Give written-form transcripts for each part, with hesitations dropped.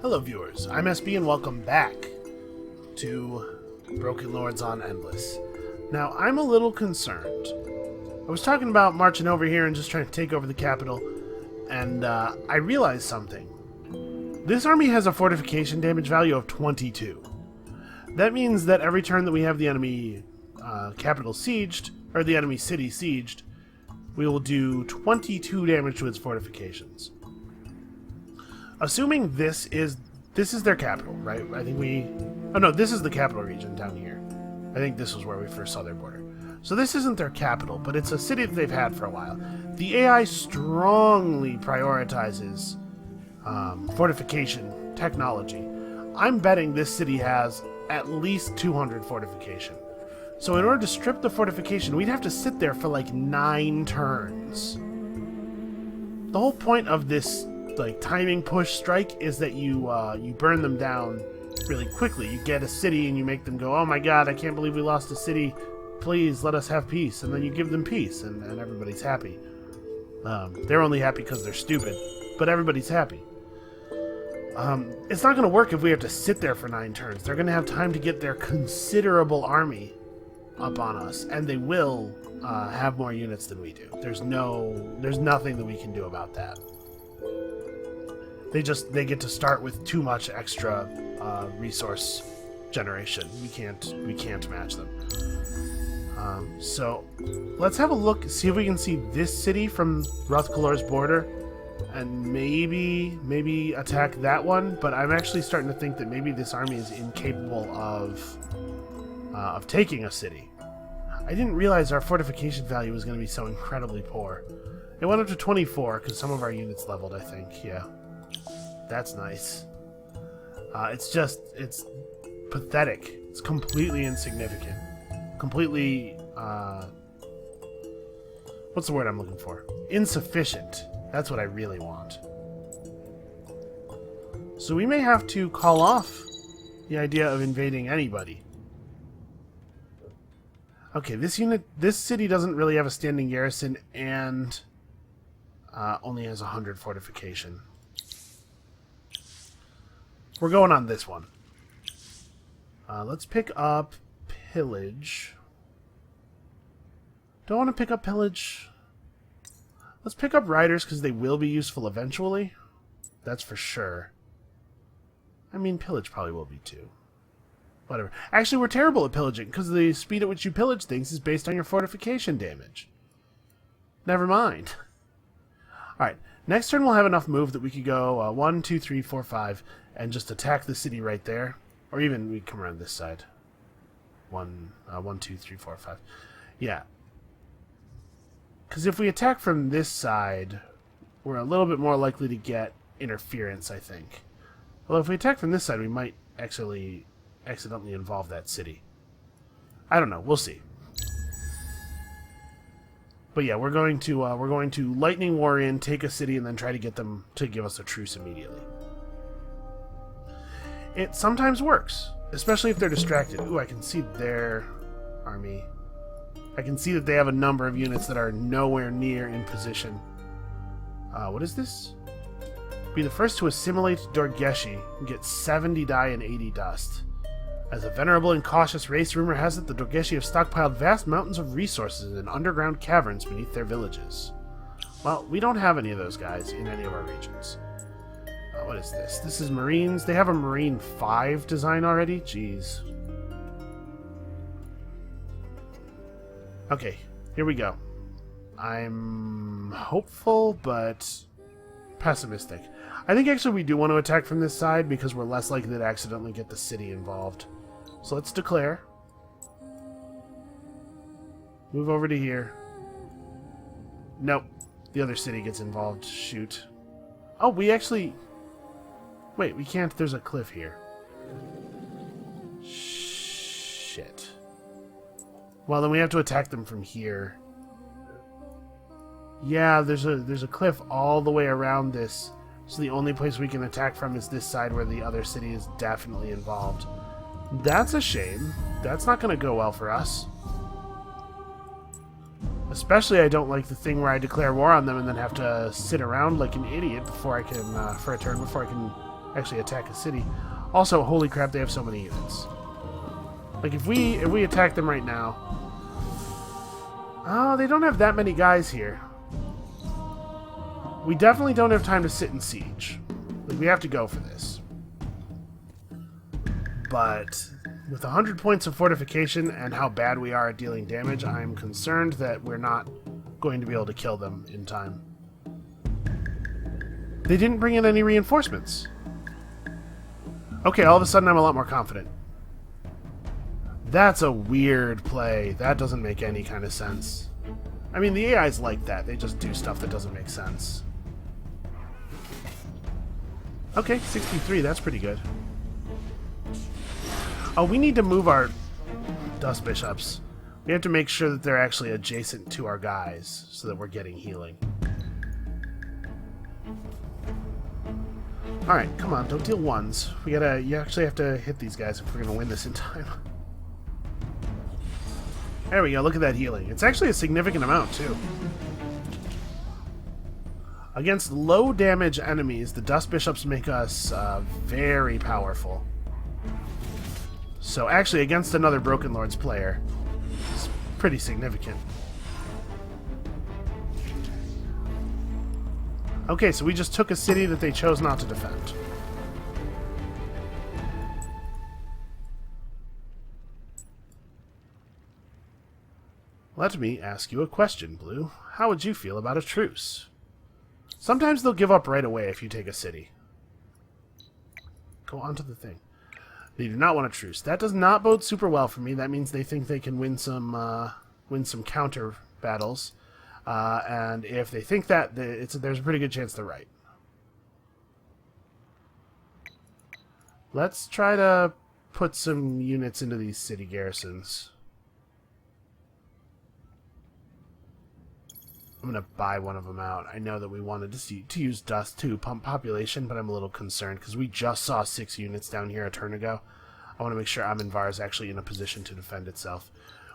Hello viewers, I'm SB and welcome back to Broken Lords on Endless. Now, I'm a little concerned. I was talking about marching over here and just trying to take over the capital, and I realized something. This army has a fortification damage value of 22. That means that every turn that we have the enemy capital sieged, or the enemy city sieged, we will do 22 damage to its fortifications. Assuming this is their capital, right? I think this is the capital region down here. I think this was where we first saw their border. So this isn't their capital, but it's a city that they've had for a while. The AI strongly prioritizes fortification technology. I'm betting this city has at least 200 fortification. So in order to strip the fortification, we'd have to sit there for like 9 turns. The whole point of this timing push strike is that you burn them down really quickly. You get a city and you make them go, oh my god, I can't believe we lost a city. Please let us have peace. And then you give them peace and everybody's happy. They're only happy because they're stupid, but everybody's happy. It's not going to work if we have to sit there for 9 turns. They're going to have time to get their considerable army up on us, and they will have more units than we do. There's nothing that we can do about that. They get to start with too much extra resource generation. We can't match them. So let's have a look, see if we can see this city from Rothkalor's border, and maybe attack that one. But I'm actually starting to think that maybe this army is incapable of taking a city. I didn't realize our fortification value was going to be so incredibly poor. It went up to 24 because some of our units leveled, I think. Yeah. That's nice. It's pathetic. It's completely insignificant. Completely, what's the word I'm looking for? Insufficient. That's what I really want. So we may have to call off the idea of invading anybody. Okay, this city doesn't really have a standing garrison and only has 100 fortification. We're going on this one. Let's pick up pillage. Don't want to pick up pillage. Let's pick up riders because they will be useful eventually. That's for sure. I mean, pillage probably will be too. Whatever. Actually, we're terrible at pillaging because the speed at which you pillage things is based on your fortification damage. Never mind. Alright, next turn we'll have enough move that we could go 1, 2, 3, 4, 5 and just attack the city right there. Or even we come around this side. 1, 2, 3, 4, 5. Yeah. Because if we attack from this side, we're a little bit more likely to get interference, I think. Although if we attack from this side, we might actually accidentally involve that city. I don't know. We'll see. But yeah, we're going to lightning war in, take a city, and then try to get them to give us a truce immediately. It sometimes works, especially if they're distracted. Ooh, I can see their army. I can see that they have a number of units that are nowhere near in position. What is this? Be the first to assimilate Dorgeshi and get 70 die and 80 dust. As a venerable and cautious race, rumor has it the Dorgeshi have stockpiled vast mountains of resources in underground caverns beneath their villages. Well, we don't have any of those guys in any of our regions. What is this? This is Marines. They have a Marine 5 design already? Jeez. Okay, here we go. I'm hopeful, but pessimistic. I think actually we do want to attack from this side because we're less likely to accidentally get the city involved. So let's declare. Move over to here. Nope. The other city gets involved. Shoot. Oh, we actually... Wait, we can't. There's a cliff here. Shit. Well, then we have to attack them from here. Yeah, there's a cliff all the way around this. So the only place we can attack from is this side where the other city is definitely involved. That's a shame. That's not going to go well for us. Especially I don't like the thing where I declare war on them and then have to sit around like an idiot before I can, for a turn, before I can actually attack a city. Also, holy crap, they have so many units. Like, if we attack them right now... Oh, they don't have that many guys here. We definitely don't have time to sit in siege. Like, we have to go for this. But with 100 points of fortification and how bad we are at dealing damage, I'm concerned that we're not going to be able to kill them in time. They didn't bring in any reinforcements. Okay, all of a sudden I'm a lot more confident. That's a weird play. That doesn't make any kind of sense. I mean, the AI's like that. They just do stuff that doesn't make sense. Okay, 63. That's pretty good. Oh, we need to move our Dust Bishops. We have to make sure that they're actually adjacent to our guys so that we're getting healing. Alright, come on, don't deal ones. You actually have to hit these guys if we're gonna win this in time. There we go, look at that healing. It's actually a significant amount, too. Against low damage enemies, the Dust Bishops make us very powerful. So actually, against another Broken Lords player, it's pretty significant. Okay, so we just took a city that they chose not to defend. Let me ask you a question, Blue. How would you feel about a truce? Sometimes they'll give up right away if you take a city. Go on to the thing. They do not want a truce. That does not bode super well for me. That means they think they can win some counter battles. And if they think that, there's a pretty good chance they're right. Let's try to put some units into these city garrisons. I'm going to buy one of them out. I know that we wanted to use dust to pump population, but I'm a little concerned because we just saw 6 units down here a turn ago. I want to make sure Amenvar is actually in a position to defend itself.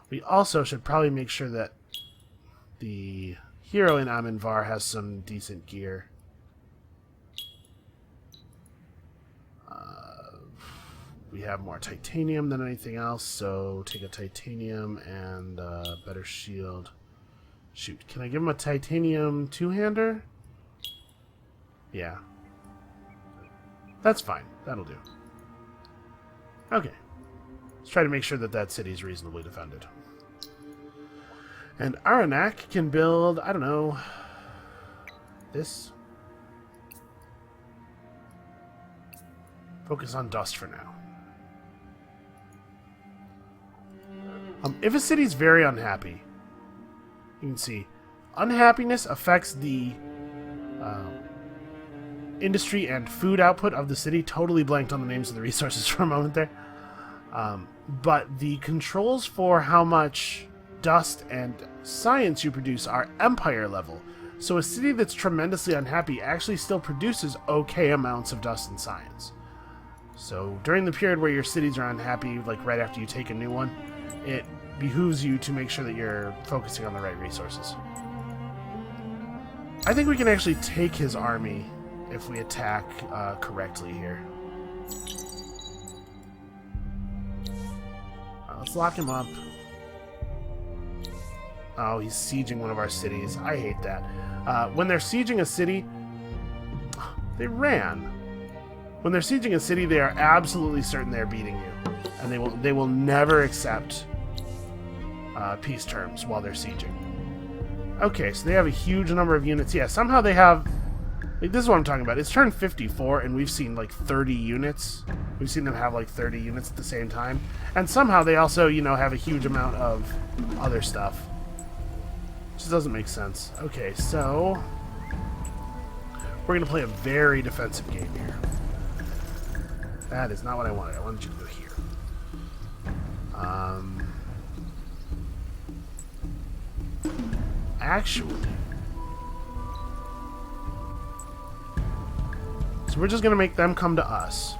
We also should probably make sure that the hero in Amenvar has some decent gear. We have more titanium than anything else, so take a titanium and a better shield. Shoot, can I give him a titanium two-hander? Yeah. That's fine. That'll do. Okay. Let's try to make sure that that city's reasonably defended. And Aranak can build, I don't know, this. Focus on dust for now. If a city's very unhappy, you can see unhappiness affects the industry and food output of the city. Totally blanked on the names of the resources for a moment there. But the controls for how much dust and science you produce are empire level. So a city that's tremendously unhappy actually still produces okay amounts of dust and science. So during the period where your cities are unhappy, like right after you take a new one, it behooves you to make sure that you're focusing on the right resources. I think we can actually take his army if we attack correctly here. Let's lock him up. Oh, he's sieging one of our cities. I hate that. When they're sieging a city, they ran. When they're sieging a city, they are absolutely certain they're beating you, and they will never accept peace terms while they're sieging. Okay, so they have a huge number of units. Yeah, somehow they have... Like, this is what I'm talking about. It's turn 54, and we've seen, like, 30 units. We've seen them have, like, 30 units at the same time. And somehow they also, you know, have a huge amount of other stuff. Just doesn't make sense. Okay, so... we're going to play a very defensive game here. That is not what I wanted. I wanted you to go here. Actually... so we're just going to make them come to us.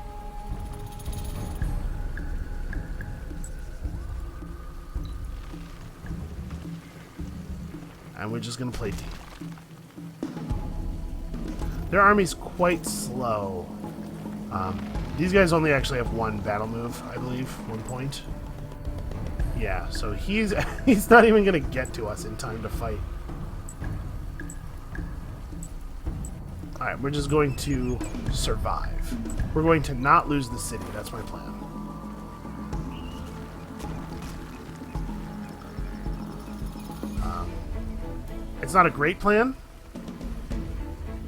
And we're just going to play deep. Their army's quite slow. These guys only actually have one battle move, I believe. 1 point. Yeah, so he's he's not even going to get to us in time to fight. Alright, we're just going to survive. We're going to not lose the city. That's my plan. It's not a great plan.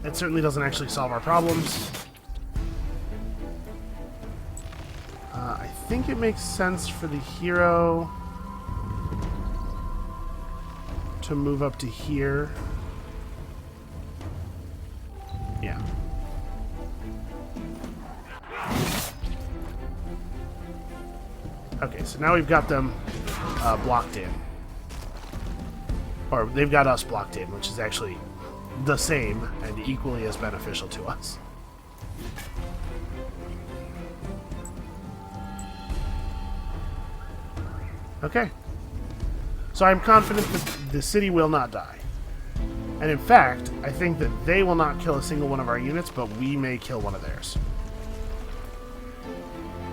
It certainly doesn't actually solve our problems. I think it makes sense for the hero to move up to here. Yeah. Okay, so now we've got them blocked in. Or they've got us blocked in, which is actually the same and equally as beneficial to us. Okay. So I'm confident that the city will not die. And in fact, I think that they will not kill a single one of our units, but we may kill one of theirs.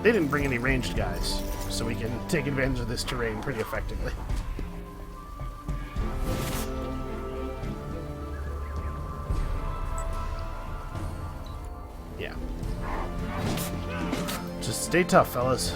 They didn't bring any ranged guys, so we can take advantage of this terrain pretty effectively. Yeah. Just stay tough, fellas.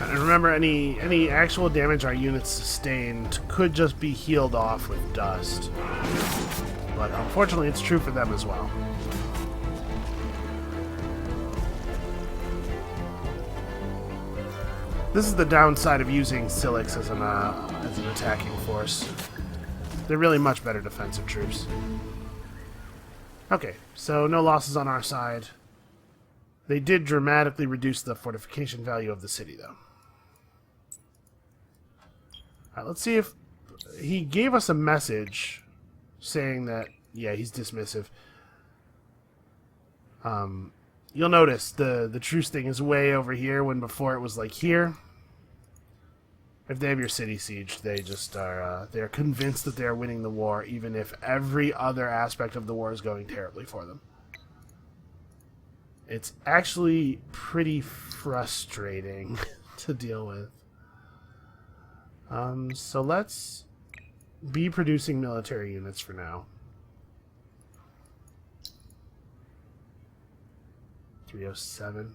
And remember, any actual damage our units sustained could just be healed off with dust. But unfortunately, it's true for them as well. This is the downside of using Silix as an attacking force. They're really much better defensive troops. Okay, so no losses on our side. They did dramatically reduce the fortification value of the city, though. Alright, let's see if... He gave us a message saying that, yeah, he's dismissive. You'll notice the truce thing is way over here when before it was like here. If they have your city siege, they just are they're convinced that they're winning the war, even if every other aspect of the war is going terribly for them. It's actually pretty frustrating to deal with. So let's be producing military units for now. 307.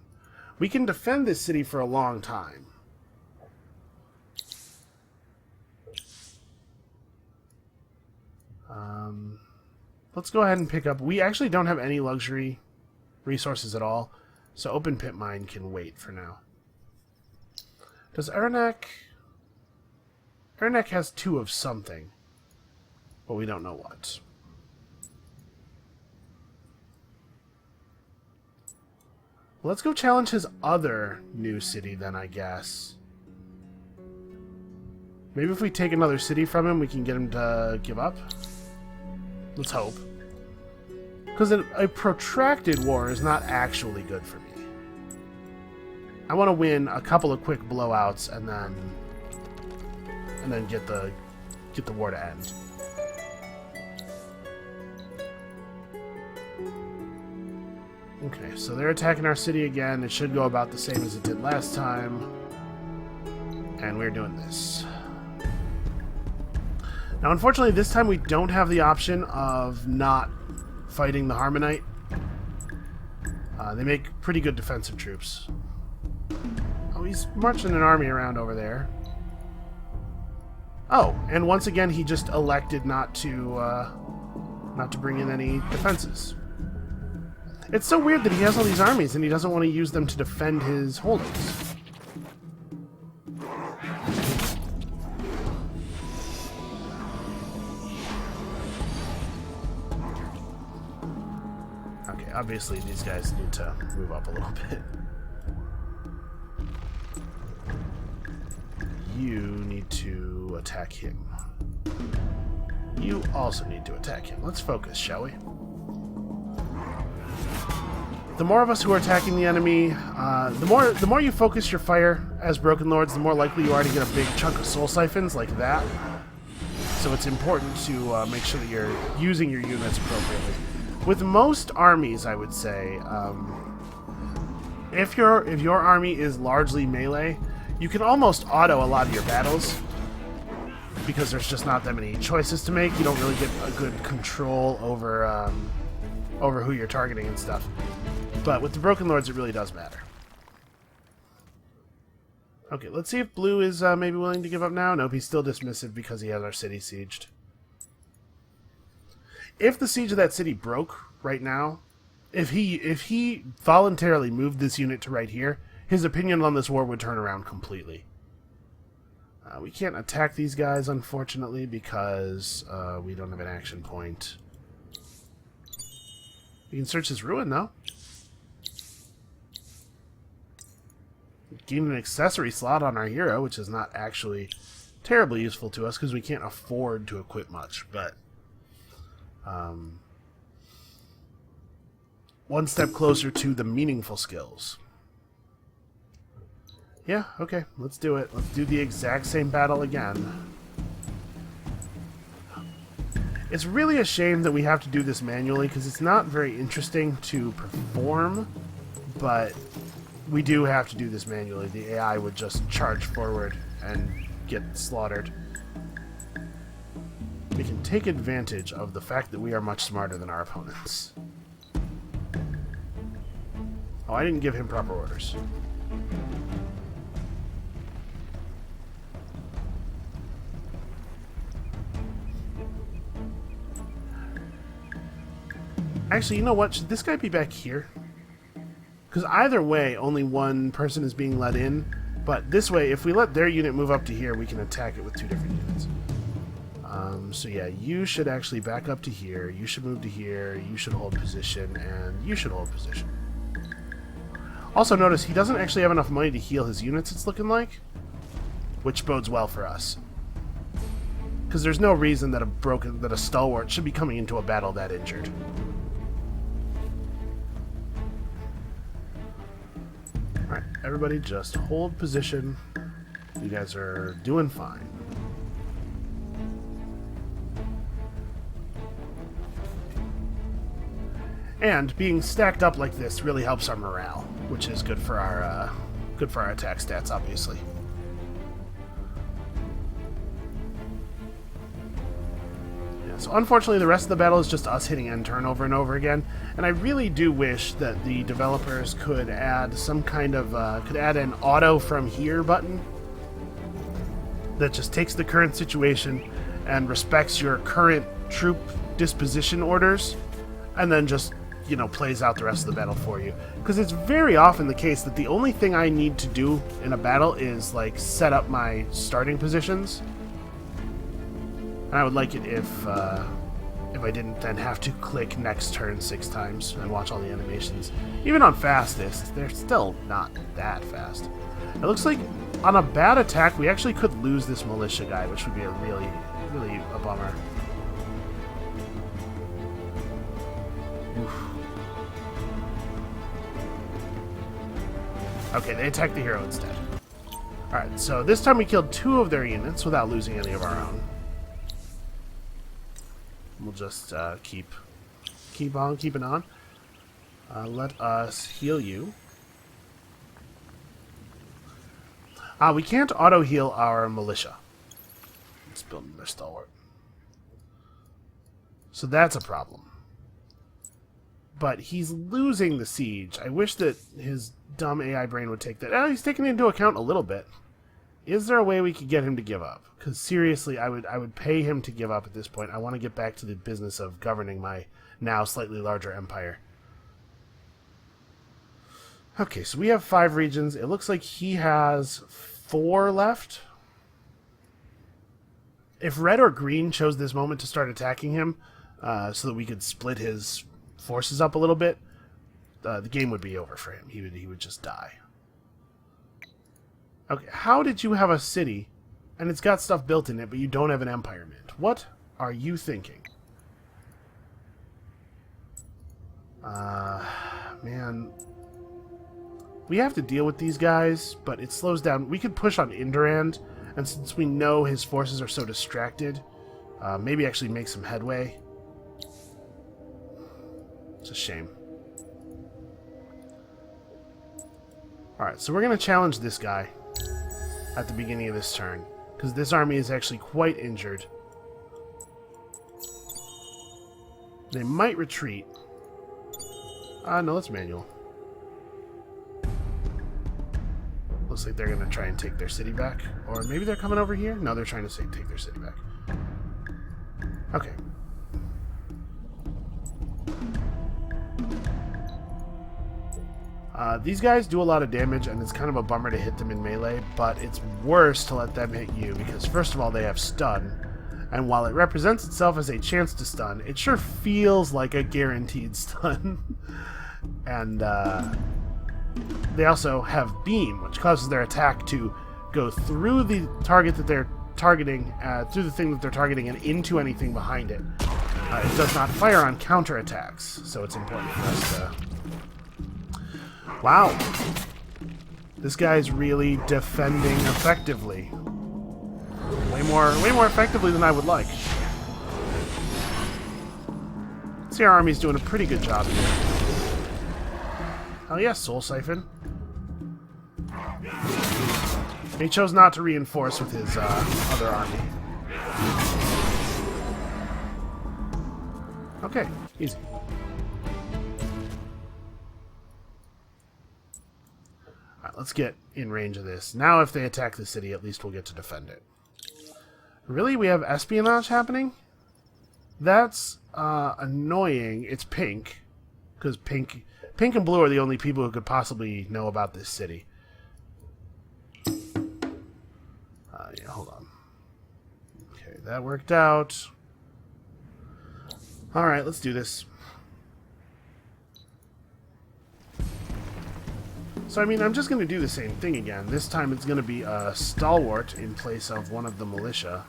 We can defend this city for a long time. Let's go ahead and pick up... We actually don't have any luxury resources at all, so open pit mine can wait for now. Does Aranek... Aranek has 2 of something, but we don't know what. Well, let's go challenge his other new city then, I guess. Maybe if we take another city from him, we can get him to give up? Let's hope. Because a protracted war is not actually good for me. I want to win a couple of quick blowouts and then get the war to end. Okay, so they're attacking our city again. It should go about the same as it did last time. And we're doing this. Now, unfortunately, this time we don't have the option of not fighting the Harmonite. They make pretty good defensive troops. Oh, he's marching an army around over there. Oh, and once again, he just elected not to bring in any defenses. It's so weird that he has all these armies and he doesn't want to use them to defend his holdings. Okay, obviously these guys need to move up a little bit. You need to attack him. You also need to attack him. Let's focus, shall we? The more of us who are attacking the enemy, the more you focus your fire as Broken Lords, the more likely you are to get a big chunk of soul siphons like that. So it's important to make sure that you're using your units appropriately. With most armies, I would say, if your army is largely melee, you can almost auto a lot of your battles because there's just not that many choices to make. You don't really get a good control over over who you're targeting and stuff. But with the Broken Lords, it really does matter. Okay, let's see if Blue is maybe willing to give up now. Nope, he's still dismissive because he has our city sieged. If the siege of that city broke right now, if he voluntarily moved this unit to right here, his opinion on this war would turn around completely. We can't attack these guys, unfortunately, because we don't have an action point. We can search his ruin, though. Gain an accessory slot on our hero, which is not actually terribly useful to us because we can't afford to equip much, but one step closer to the meaningful skills. Yeah, okay, let's do it. Let's do the exact same battle again. It's really a shame that we have to do this manually because it's not very interesting to perform, but we do have to do this manually. The AI would just charge forward and get slaughtered. We can take advantage of the fact that we are much smarter than our opponents. Oh, I didn't give him proper orders. Actually, you know what? Should this guy be back here? Because either way, only one person is being let in. But this way, if we let their unit move up to here, we can attack it with two different units. So yeah, you should actually back up to here. You should move to here. You should hold position. And you should hold position. Also notice, he doesn't actually have enough money to heal his units, it's looking like. Which bodes well for us. Because there's no reason that a stalwart should be coming into a battle that injured. Alright, everybody just hold position. You guys are doing fine. And being stacked up like this really helps our morale, which is good for our attack stats, obviously. Yeah, so unfortunately, the rest of the battle is just us hitting end turn over and over again. And I really do wish that the developers could add some kind of could add an auto from here button that just takes the current situation and respects your current troop disposition orders, and then just, you know, plays out the rest of the battle for you. Because it's very often the case that the only thing I need to do in a battle is, like, set up my starting positions. And I would like it if I didn't then have to click next turn 6 times and watch all the animations. Even on fastest, they're still not that fast. It looks like on a bad attack, we actually could lose this militia guy, which would be a really a bummer. Oof. Okay, they attacked the hero instead. Alright, so this time we killed 2 of their units without losing any of our own. We'll just keep on keeping on. Let us heal you. We can't auto-heal our militia. Let's build another stalwart. So that's a problem. But he's losing the siege. I wish that his dumb AI brain would take that. He's taking it into account a little bit. Is there a way we could get him to give up? Because seriously, I would pay him to give up at this point. I want to get back to the business of governing my now slightly larger empire. Okay, so we have 5 regions. It looks like he has 4 left. If red or green chose this moment to start attacking him, so that we could split his forces up a little bit, the game would be over for him. He would just die. Okay, how did you have a city, and it's got stuff built in it, but you don't have an empire mint? What are you thinking? Man. We have to deal with these guys, but it slows down. We could push on Indurand, and since we know his forces are so distracted, maybe actually make some headway. It's a shame. Alright, so we're going to challenge this guy at the beginning of this turn, because this army is actually quite injured. They might retreat. No, let's manual. Looks like they're going to try and take their city back. Or maybe they're coming over here? No, they're trying to take their city back. Okay. These guys do a lot of damage, and it's kind of a bummer to hit them in melee, but it's worse to let them hit you, because first of all, they have stun, and while it represents itself as a chance to stun, it sure feels like a guaranteed stun. And they also have beam, which causes their attack to go through the target that they're targeting, through the thing that they're targeting, and into anything behind it. It does not fire on counterattacks, so it's important for us to... Wow. This guy's really defending effectively. Way more effectively than I would like. See, our army's doing a pretty good job here. Oh yes, Soul Siphon. He chose not to reinforce with his other army. Okay, easy. Alright, let's get in range of this. Now if they attack the city, at least we'll get to defend it. Really? We have espionage happening? That's annoying. It's pink. Because pink and blue are the only people who could possibly know about this city. Yeah, hold on. Okay, that worked out. Alright, let's do this. So, I mean, I'm just going to do the same thing again. This time it's going to be a stalwart in place of one of the militia.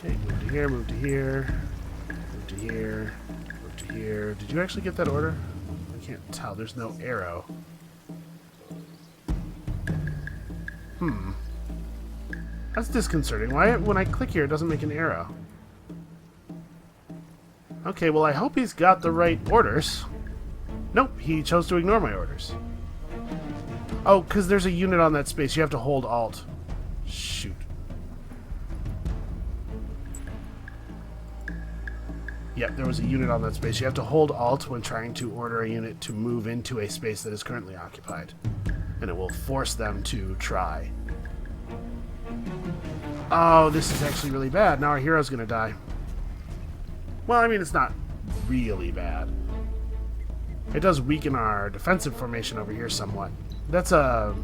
Okay, move to here, move to here, move to here, move to here. Did you actually get that order? I can't tell. There's no arrow. That's disconcerting. Why, when I click here, it doesn't make an arrow? Okay, well, I hope he's got the right orders. Nope, he chose to ignore my orders. Oh, because there's a unit on that space. You have to hold Alt. Shoot. Yep, there was a unit on that space. You have to hold Alt when trying to order a unit to move into a space that is currently occupied. And it will force them to try. Oh, this is actually really bad. Now our hero's going to die. Well, I mean, it's not really bad. It does weaken our defensive formation over here somewhat. That's a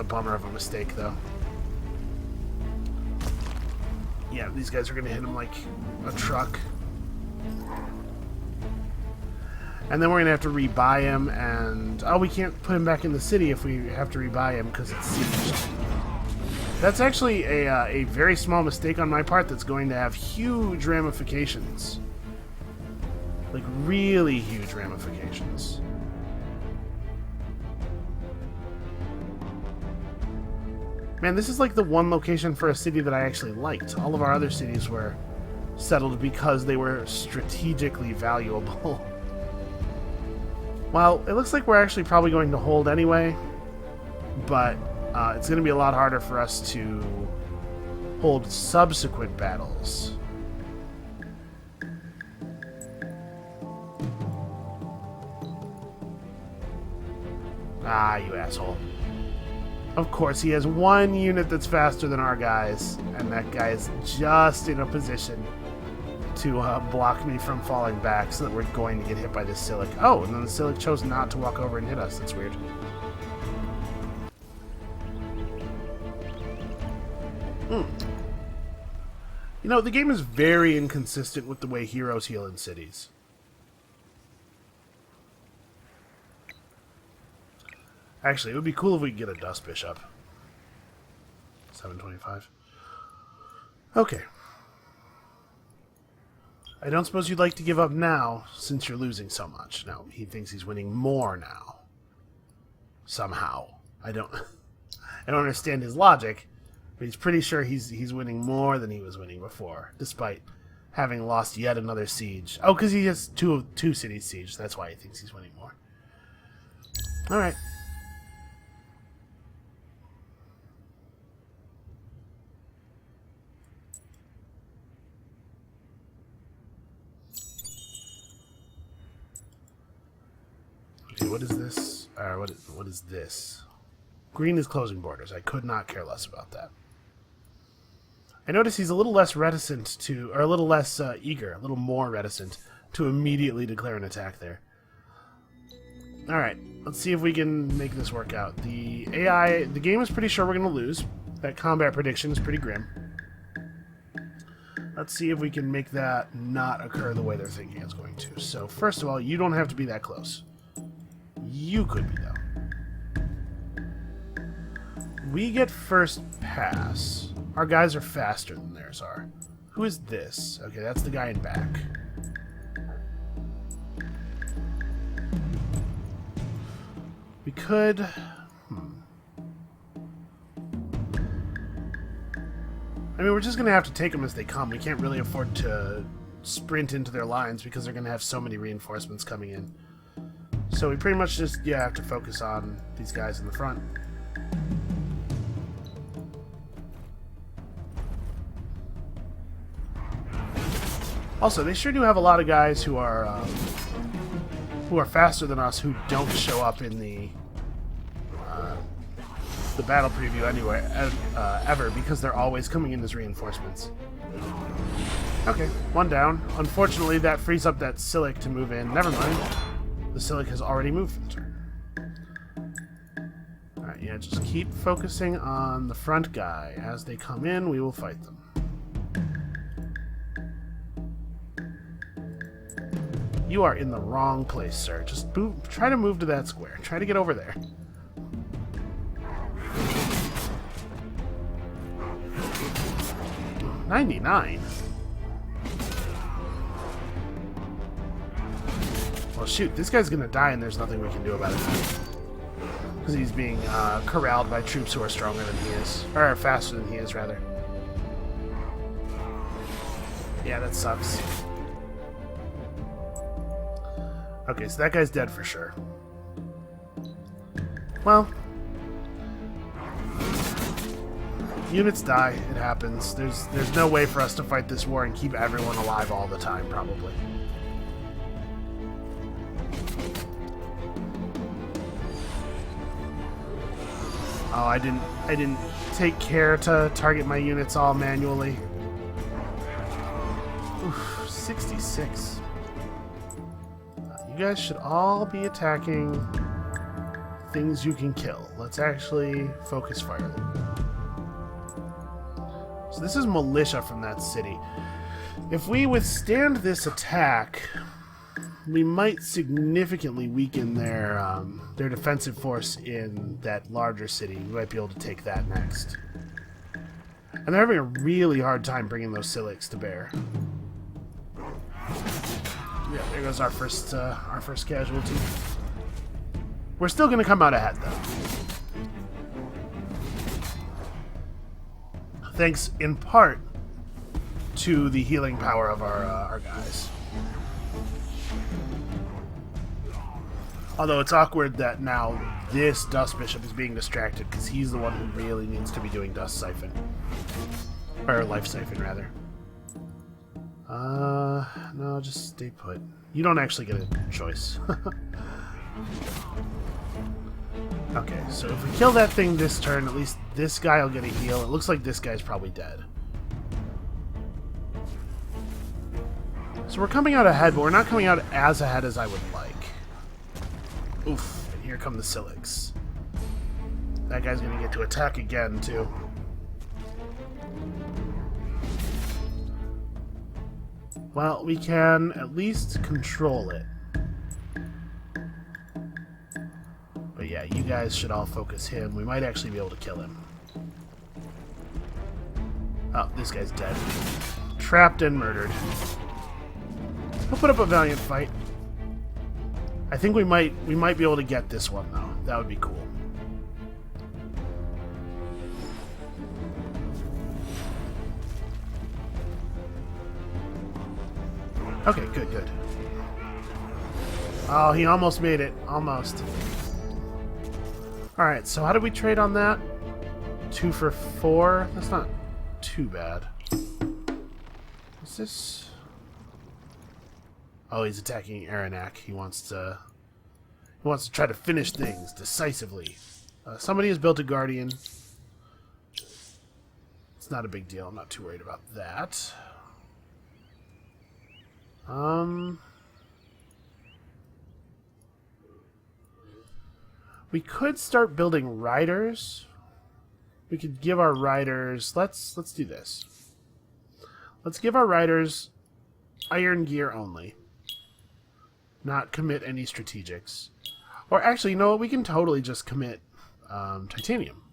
bummer of a mistake, though. Yeah, these guys are going to hit him like a truck. And then we're going to have to rebuy him, and... Oh, we can't put him back in the city if we have to rebuy him because it's sieged. That's actually a very small mistake on my part that's going to have huge ramifications. Like, really huge ramifications. Man, this is like the one location for a city that I actually liked. All of our other cities were settled because they were strategically valuable. Well, it looks like we're actually probably going to hold anyway, but it's going to be a lot harder for us to hold subsequent battles. Ah, you asshole. Of course, he has one unit that's faster than our guys, and that guy is just in a position to block me from falling back so that we're going to get hit by this Silic. Oh, and then the Silic chose not to walk over and hit us. That's weird. You know, the game is very inconsistent with the way heroes heal in cities. Actually, it would be cool if we could get a Dust Bishop. 725. Okay. I don't suppose you'd like to give up now, since you're losing so much. No, he thinks he's winning more now. Somehow. I don't understand his logic, but he's pretty sure he's winning more than he was winning before, despite having lost yet another siege. Oh, because he has two cities siege. That's why he thinks he's winning more. All right. Okay, what is this? What is this? Green is closing borders. I could not care less about that. I notice he's a little less reticent to, or a little less eager, a little more reticent to immediately declare an attack there. Alright, let's see if we can make this work out. The game is pretty sure we're going to lose. That combat prediction is pretty grim. Let's see if we can make that not occur the way they're thinking it's going to. So, first of all, you don't have to be that close. You could be, though. We get first pass. Our guys are faster than theirs are. Who is this? Okay, that's the guy in back. We could... I mean, we're just going to have to take them as they come. We can't really afford to sprint into their lines because they're going to have so many reinforcements coming in. So we pretty much just, have to focus on these guys in the front. Also, they sure do have a lot of guys who are faster than us who don't show up in the battle preview anyway, ever, because they're always coming in as reinforcements. Okay, one down. Unfortunately, that frees up that Silic to move in. Never mind. The Silic has already moved for the turn. Alright, yeah, just keep focusing on the front guy. As they come in, we will fight them. You are in the wrong place, sir. Just try to move to that square. Try to get over there. $99. Well, shoot, this guy's gonna die and there's nothing we can do about it. Because he's being corralled by troops who are stronger than he is. Or faster than he is, rather. Yeah, that sucks. Okay, so that guy's dead for sure. Well, units die. It happens. There's no way for us to fight this war and keep everyone alive all the time, probably. Oh, I didn't take care to target my units all manually. Oof, 66. You guys should all be attacking things you can kill. Let's actually focus fire. So this is militia from that city. If we withstand this attack, we might significantly weaken their defensive force in that larger city. We might be able to take that next. And they're having a really hard time bringing those Silics to bear. Yeah, there goes our first casualty. We're still going to come out ahead, though. Thanks, in part, to the healing power of our guys. Although it's awkward that now this Dust Bishop is being distracted because he's the one who really needs to be doing Dust Siphon. Or Life Siphon, rather. No, just stay put. You don't actually get a choice. Okay, so if we kill that thing this turn, at least this guy will get a heal. It looks like this guy's probably dead. So we're coming out ahead, but we're not coming out as ahead as I would like. Oof, and here come the Silics. That guy's gonna get to attack again, too. Well, we can at least control it. But yeah, you guys should all focus him. We might actually be able to kill him. Oh, this guy's dead. Trapped and murdered. He'll put up a valiant fight. I think we might be able to get this one, though. That would be cool. Okay, good, good. Oh, he almost made it. Almost. Alright, so how did we trade on that? 2 for 4? That's not too bad. What's this? Oh, he's attacking Aranak. He wants to try to finish things decisively. Somebody has built a Guardian. It's not a big deal. I'm not too worried about that. We could start building riders. We could give our riders... Let's do this. Let's give our riders iron gear only. Not commit any strategics. Or actually, you know what? We can totally just commit titanium.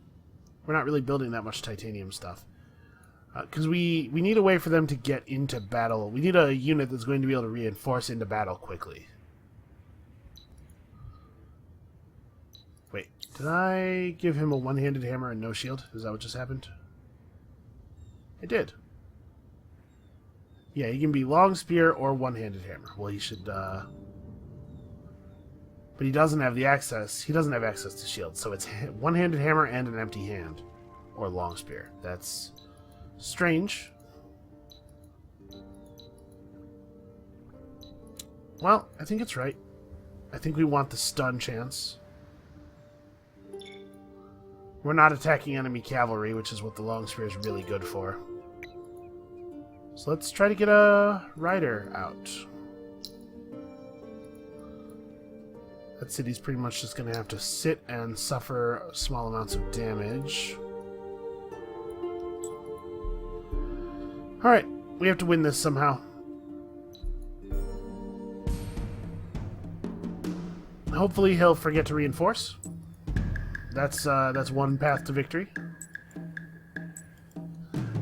We're not really building that much titanium stuff. Because we need a way for them to get into battle. We need a unit that's going to be able to reinforce into battle quickly. Wait, did I give him a one-handed hammer and no shield? Is that what just happened? I did. Yeah, he can be long spear or one-handed hammer. Well, he should... But he doesn't have the access. He doesn't have access to shield, so it's one-handed hammer and an empty hand. Or long spear. That's... strange. Well, I think it's right. I think we want the stun chance. We're not attacking enemy cavalry, which is what the long spear is really good for. So let's try to get a rider out. That city's pretty much just going to have to sit and suffer small amounts of damage. Alright, we have to win this somehow. Hopefully he'll forget to reinforce. That's one path to victory.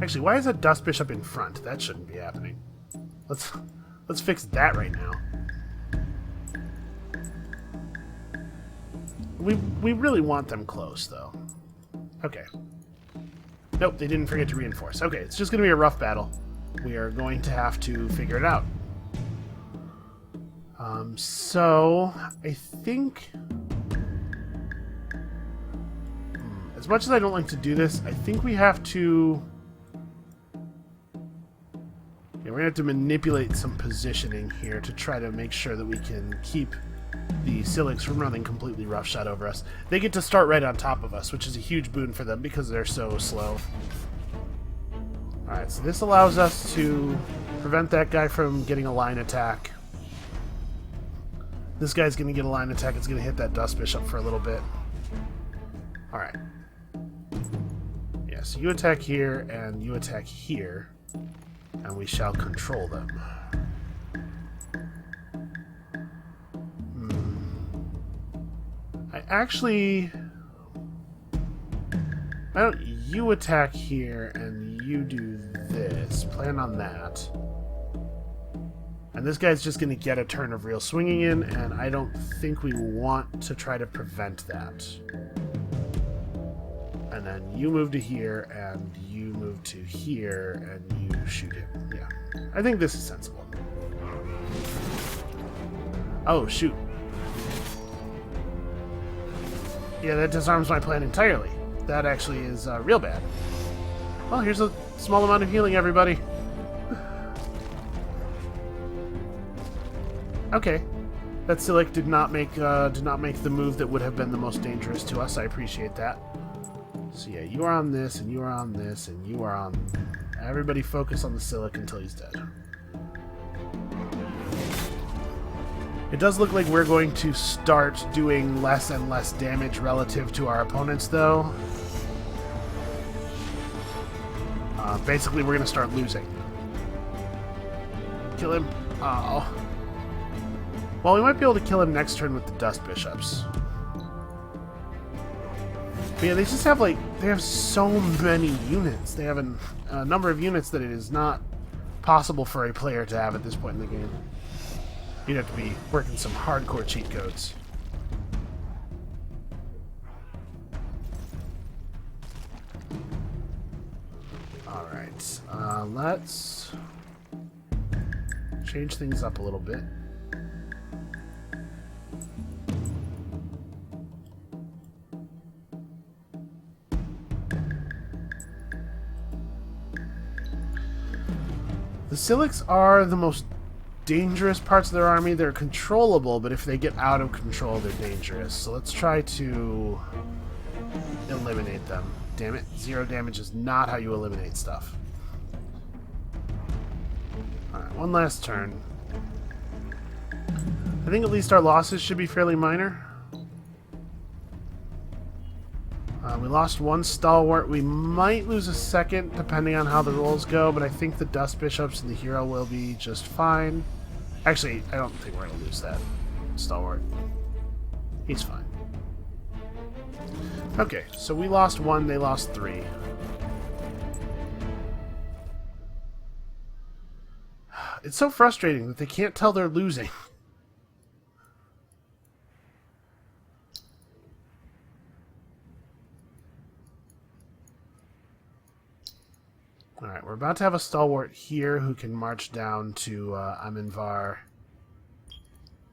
Actually, why is that dust bishop in front? That shouldn't be happening. Let's fix that right now. We really want them close, though. Okay. Nope, they didn't forget to reinforce. Okay, it's just going to be a rough battle. We are going to have to figure it out. So, I think... As much as I don't like to do this, I think we have to... Yeah, we're going to have to manipulate some positioning here to try to make sure that we can keep the Silics from running completely roughshod over us. They get to start right on top of us, which is a huge boon for them because they're so slow. Alright, so this allows us to prevent that guy from getting a line attack. This guy's going to get a line attack. It's going to hit that Dust Bishop for a little bit. Alright. Yeah, so you attack here, and you attack here, and we shall control them. Why don't you attack here and you do this? Plan on that. And this guy's just going to get a turn of real swinging in, and I don't think we want to try to prevent that. And then you move to here, and you move to here, and you shoot him. Yeah. I think this is sensible. Oh, shoot. Yeah, that disarms my plan entirely. That actually is real bad. Well, here's a small amount of healing, everybody. Okay. That Silic did not make the move that would have been the most dangerous to us. I appreciate that. So yeah, you are on this, and you are on this, and you are on... Everybody focus on the Silic until he's dead. It does look like we're going to start doing less and less damage relative to our opponents, though. Basically, we're going to start losing. Kill him. Oh. Well, we might be able to kill him next turn with the Dust Bishops. But yeah, they just have they have so many units. They have a number of units that it is not possible for a player to have at this point in the game. You'd have to be working some hardcore cheat codes. Alright, let's change things up a little bit. The Silics are the most dangerous parts of their army. They're controllable, but if they get out of control, they're dangerous. So let's try to eliminate them. Damn it, 0 damage is not how you eliminate stuff. Alright, one last turn. I think at least our losses should be fairly minor. We lost 1 stalwart. We might lose a second, depending on how the rolls go, but I think the Dust Bishops and the Hero will be just fine. Actually, I don't think we're going to lose that stalwart. He's fine. Okay, so we lost 1, they lost 3. It's so frustrating that they can't tell they're losing. Alright, we're about to have a stalwart here who can march down to Amenvar.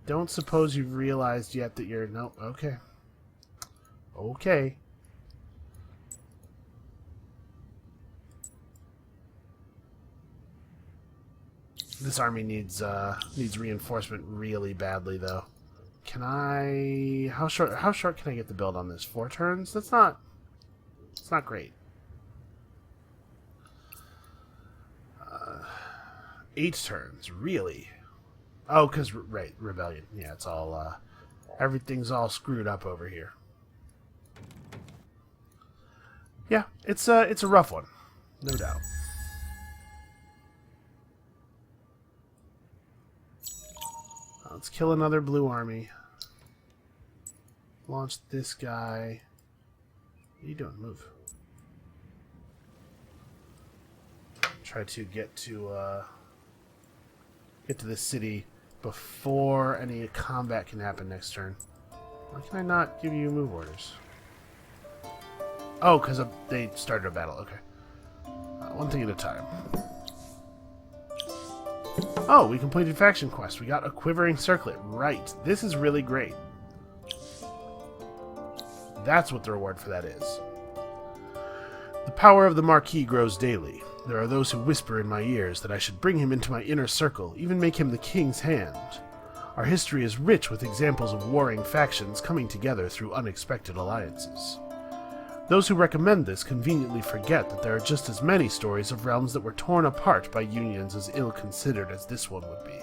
Don't suppose you've realized yet that you're... Nope, okay. Okay. This army needs reinforcement really badly, though. Can I... How short can I get the build on this? 4 turns? That's not... It's not great. 8 turns, really? Oh, because, right, Rebellion. Yeah, it's all, everything's all screwed up over here. Yeah, it's a rough one. No doubt. Let's kill another blue army. Launch this guy. What are you doing? Move. Try to get to this city before any combat can happen next turn. Why can I not give you move orders? Oh, because they started a battle. Okay. One thing at a time. Oh, we completed faction quest. We got a quivering circlet. Right. This is really great. That's what the reward for that is. The power of the Marquis grows daily. There are those who whisper in my ears that I should bring him into my inner circle, even make him the king's hand. Our history is rich with examples of warring factions coming together through unexpected alliances. Those who recommend this conveniently forget that there are just as many stories of realms that were torn apart by unions as ill-considered as this one would be.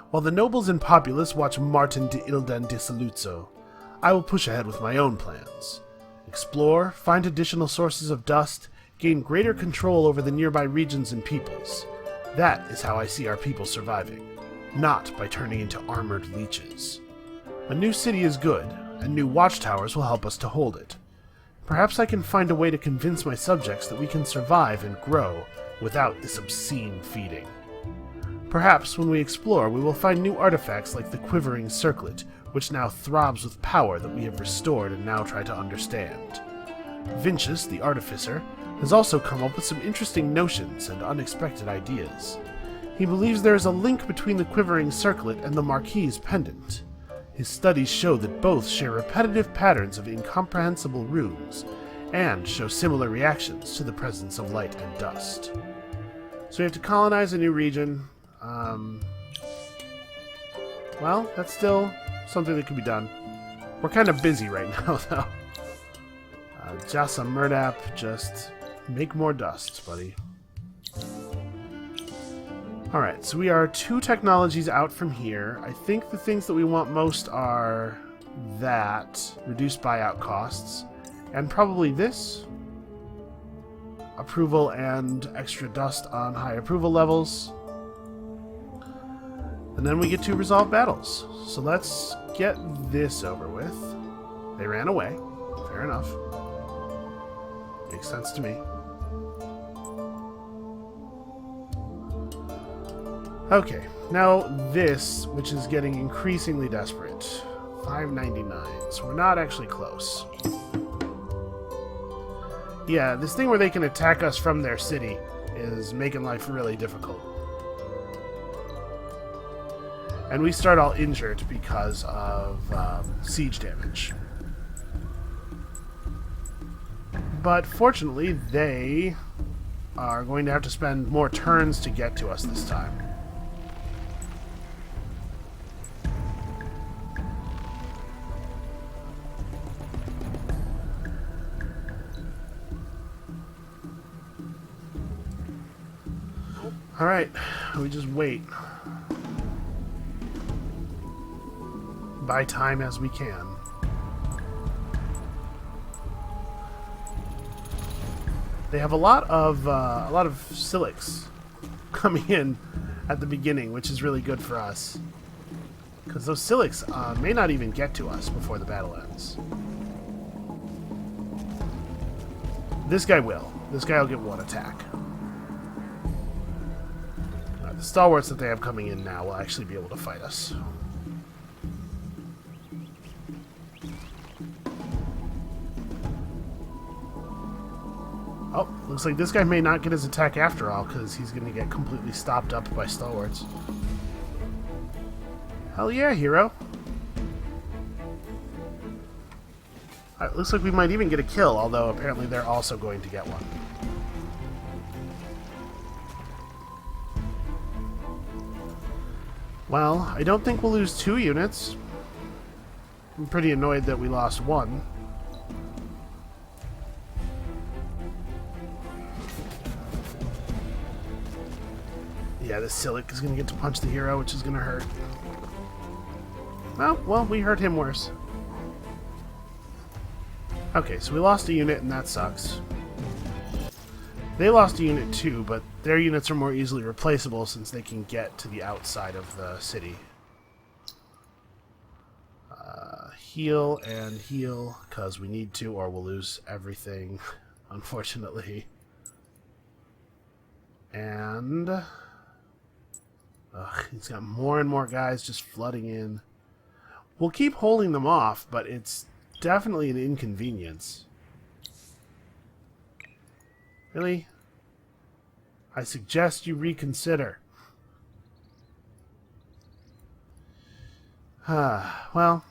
While the nobles and populace watch Martin de Ilden de Saluzzo, I will push ahead with my own plans. Explore, find additional sources of dust, gain greater control over the nearby regions and peoples. That is how I see our people surviving, not by turning into armored leeches. A new city is good, and new watchtowers will help us to hold it. Perhaps I can find a way to convince my subjects that we can survive and grow without this obscene feeding. Perhaps when we explore, we will find new artifacts like the quivering circlet, which now throbs with power that we have restored and now try to understand. Vincius, the artificer, has also come up with some interesting notions and unexpected ideas. He believes there is a link between the quivering circlet and the Marquis' pendant. His studies show that both share repetitive patterns of incomprehensible runes, and show similar reactions to the presence of light and dust. So we have to colonize a new region. Well, that's still something that can be done. We're kind of busy right now, though. Jasa Murdap, just make more dust, buddy. Alright, so we are 2 technologies out from here. I think the things that we want most are that, reduced buyout costs, and probably this. Approval and extra dust on high approval levels. And then we get to resolve battles. So let's get this over with. They ran away. Fair enough. Makes sense to me. Okay, now this, which is getting increasingly desperate. 599, so we're not actually close. Yeah, this thing where they can attack us from their city is making life really difficult. And we start all injured because of siege damage. But fortunately, they are going to have to spend more turns to get to us this time. Alright, we just wait. Buy time as we can. They have a lot of silics coming in at the beginning, which is really good for us. Because those silics may not even get to us before the battle ends. This guy will. This guy will get one attack. The stalwarts that they have coming in now will actually be able to fight us. Oh, looks like this guy may not get his attack after all, because he's going to get completely stopped up by stalwarts. Hell yeah, hero. Alright, looks like we might even get a kill, although apparently they're also going to get one. Well, I don't think we'll lose 2 units. I'm pretty annoyed that we lost 1. Yeah, this Silic is going to get to punch the hero, which is going to hurt. Oh, well, we hurt him worse. Okay, so we lost a unit, and that sucks. They lost a unit too, but their units are more easily replaceable since they can get to the outside of the city. Heal and heal, because we need to, or we'll lose everything, unfortunately. And he's got more and more guys just flooding in. We'll keep holding them off, but it's definitely an inconvenience. Really? I suggest you reconsider. Well.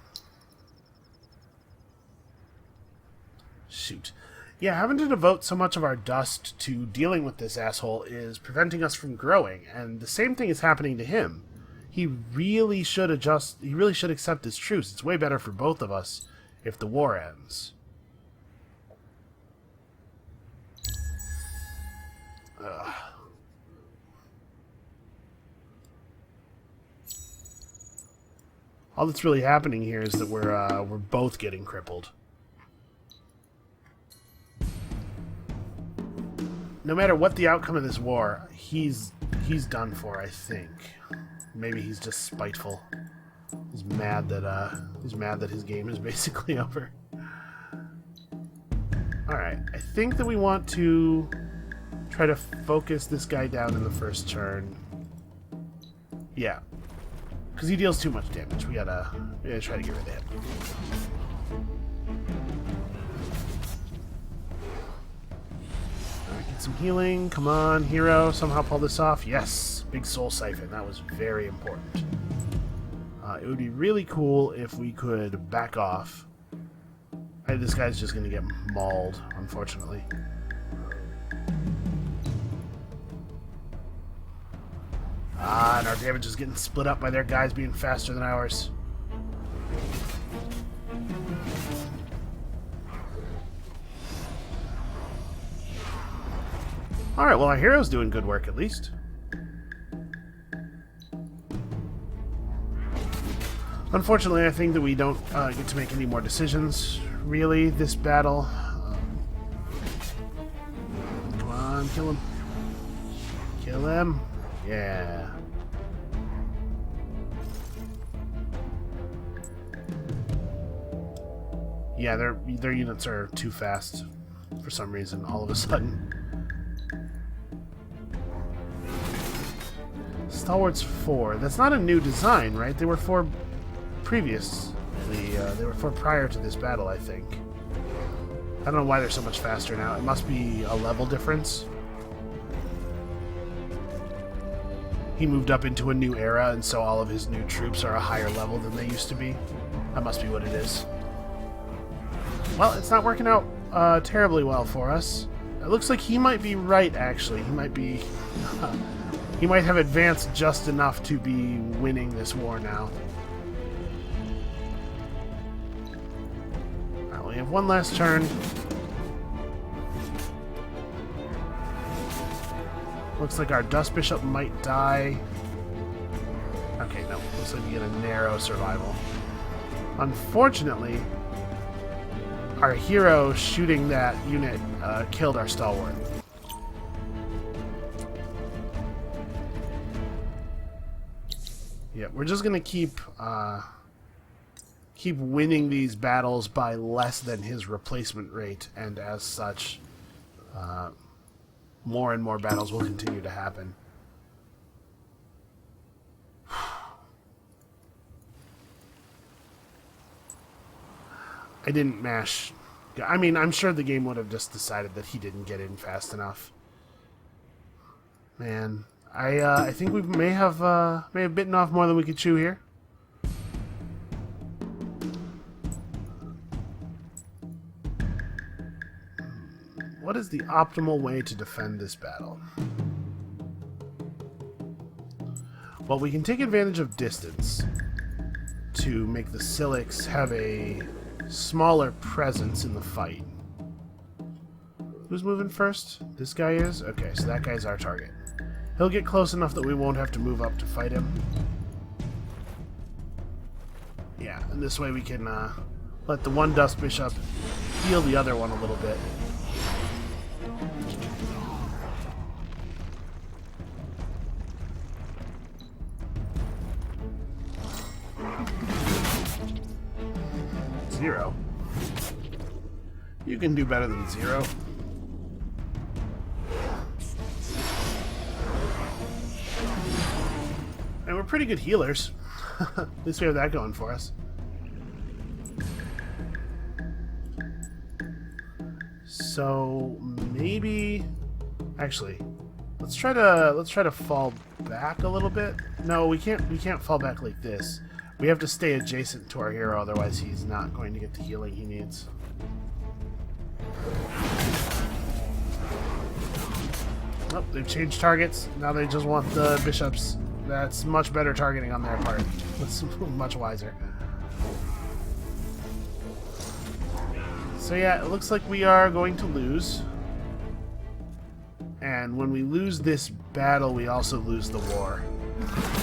Shoot. Yeah, having to devote so much of our dust to dealing with this asshole is preventing us from growing, and the same thing is happening to him. He really should accept his truce. It's way better for both of us if the war ends. Ugh. All that's really happening here is that we're both getting crippled. No matter what the outcome of this war, he's done for, I think. Maybe he's just spiteful. He's mad that his game is basically over. Alright, I think that we want to try to focus this guy down in the first turn. Yeah. Because he deals too much damage. We gotta try to get rid of him. Alright, get some healing. Come on, hero. Somehow pull this off. Yes! Big soul siphon. That was very important. It would be really cool if we could back off. This guy's just gonna get mauled, unfortunately. And our damage is getting split up by their guys being faster than ours. Alright, well our hero's doing good work at least. Unfortunately, I think that we don't get to make any more decisions, really, this battle. Come on, kill him. Kill him. Yeah. Yeah, their units are too fast for some reason, all of a sudden. Stalwarts 4. That's not a new design, right? They were 4 previously. They were 4 prior to this battle, I think. I don't know why they're so much faster now. It must be a level difference. He moved up into a new era, and so all of his new troops are a higher level than they used to be. That must be what it is. Well, it's not working out terribly well for us. It looks like he might be right, actually. He might be... he might have advanced just enough to be winning this war now. Alright, we have one last turn. Looks like our Dust Bishop might die. Okay, no. Looks like we get a narrow survival. Unfortunately, our hero shooting that unit killed our stalwart. Yeah, we're just gonna keep winning these battles by less than his replacement rate, and as such, more and more battles will continue to happen. I didn't mash. I mean, I'm sure the game would have just decided that he didn't get in fast enough. Man, I think we may have bitten off more than we could chew here. What is the optimal way to defend this battle? Well, we can take advantage of distance to make the Silix have a smaller presence in the fight. Who's moving first? This guy is? Okay, so that guy's our target. He'll get close enough that we won't have to move up to fight him. Yeah, and this way we can let the one Dust Bishop heal the other one a little bit. Zero. You can do better than 0. And we're pretty good healers. At least we have that going for us. So maybe, actually, let's try to fall back a little bit. No, we can't fall back like this. We have to stay adjacent to our hero, otherwise he's not going to get the healing he needs. Oh, they've changed targets. Now they just want the bishops. That's much better targeting on their part. That's much wiser. So yeah, it looks like we are going to lose. And when we lose this battle, we also lose the war.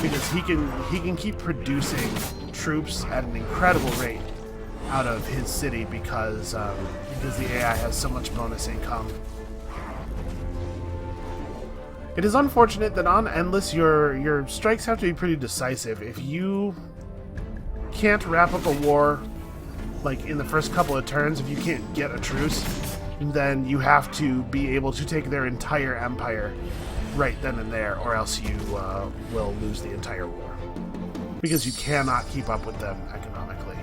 Because he can keep producing troops at an incredible rate out of his city because the AI has so much bonus income. It is unfortunate that on Endless your strikes have to be pretty decisive. If you can't wrap up a war like in the first couple of turns, if you can't get a truce, then you have to be able to take their entire empire right then and there, or else you will lose the entire war. Because you cannot keep up with them economically.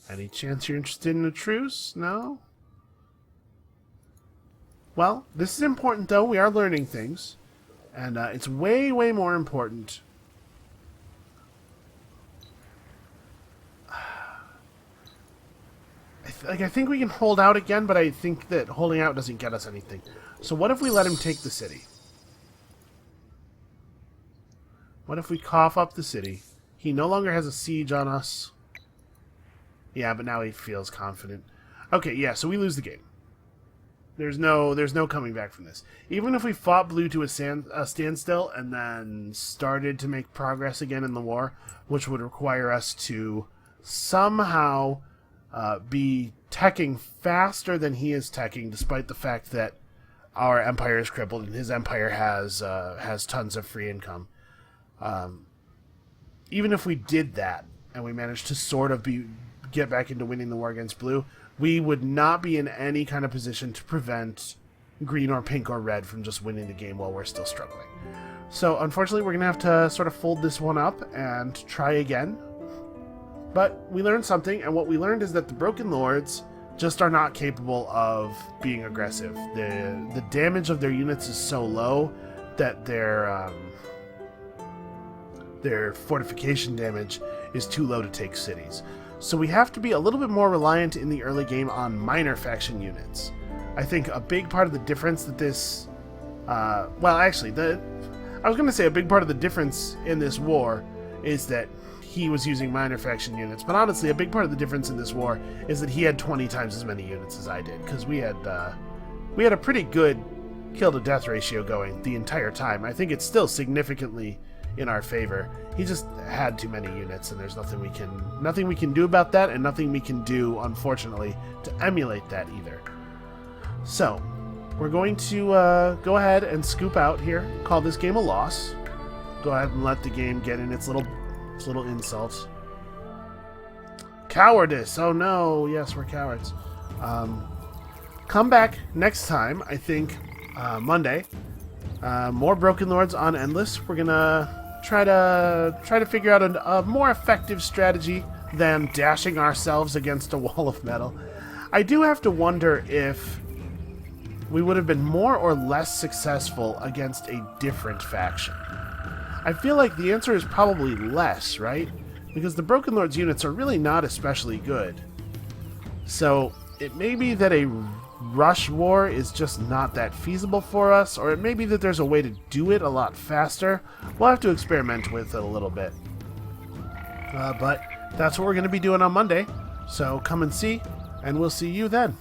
Any chance you're interested in a truce? No? Well, this is important though. We are learning things. And it's way, way more important. I think we can hold out again, but I think that holding out doesn't get us anything. So what if we let him take the city? What if we cough up the city? He no longer has a siege on us. Yeah, but now he feels confident. Okay, yeah, so we lose the game. There's no coming back from this. Even if we fought blue to a standstill and then started to make progress again in the war, which would require us to somehow be teching faster than he is teching, despite the fact that our empire is crippled and his empire has tons of free income. Even if we did that and we managed to sort of get back into winning the war against blue, we would not be in any kind of position to prevent green or pink or red from just winning the game while we're still struggling. So unfortunately, we're going to have to sort of fold this one up and try again. But we learned something, and what we learned is that the Broken Lords just are not capable of being aggressive. The damage of their units is so low that their fortification damage is too low to take cities. So we have to be a little bit more reliant in the early game on minor faction units. I think a big part of the difference that this... I was going to say a big part of the difference in this war is that he was using minor faction units, but honestly, a big part of the difference in this war is that he had 20 times as many units as I did, because we had a pretty good kill-to-death ratio going the entire time. I think it's still significantly in our favor. He just had too many units, and there's nothing we can do about that, and nothing we can do, unfortunately, to emulate that either. So, we're going to go ahead and scoop out here, call this game a loss. Go ahead and let the game get in its little insult. Cowardice! Oh no, yes, we're cowards. Come back next time, I think, Monday. More Broken Lords on Endless. We're gonna try to figure out a more effective strategy than dashing ourselves against a wall of metal. I do have to wonder if we would have been more or less successful against a different faction. I feel like the answer is probably less, right? Because the Broken Lords units are really not especially good. So it may be that a rush war is just not that feasible for us, or it may be that there's a way to do it a lot faster. We'll have to experiment with it a little bit. But that's what we're going to be doing on Monday. So come and see, and we'll see you then.